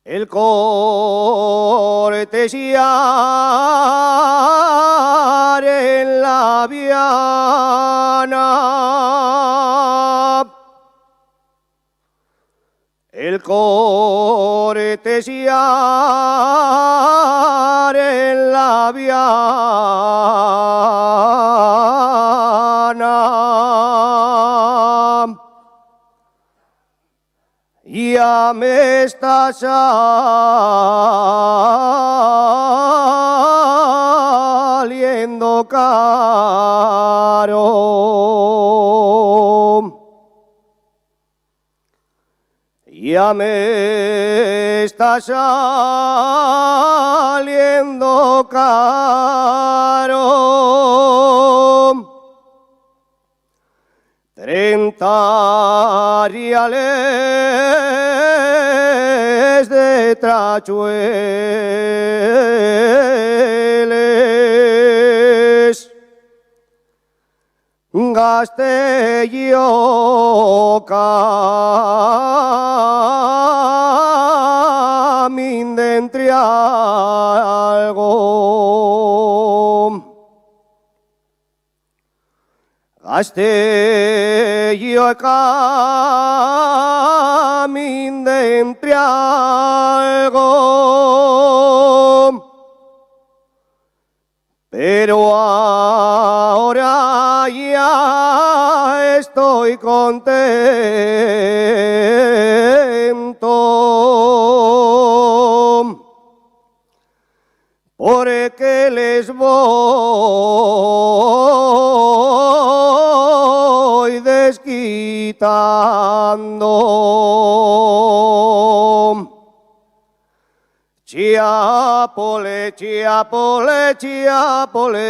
el cortesiar en la viana, el cortesiar en la viana. Ya me está saliendo caro. Ya me está saliendo caro. 30 reales de trachueles gasté yo camín de entre algo. Gasté yo camín de entre algo, pero ahora ya estoy contento, porque les voy desquitando. Chiapole, chiapole, chiapole,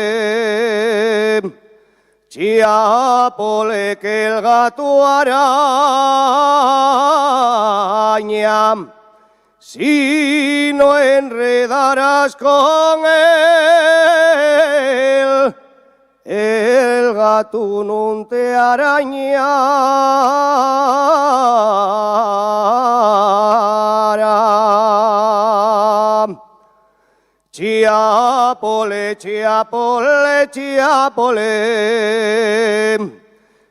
chiapole, que el gato araña, si no enredarás con él, el gato no te arañará. Chiapole, chiapole, chiapole,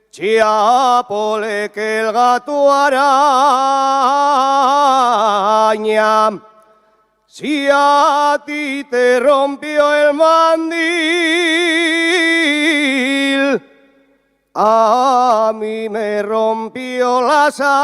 chiapole, que el gato araña, si a ti te rompió el mandil, a mí me rompió la saya.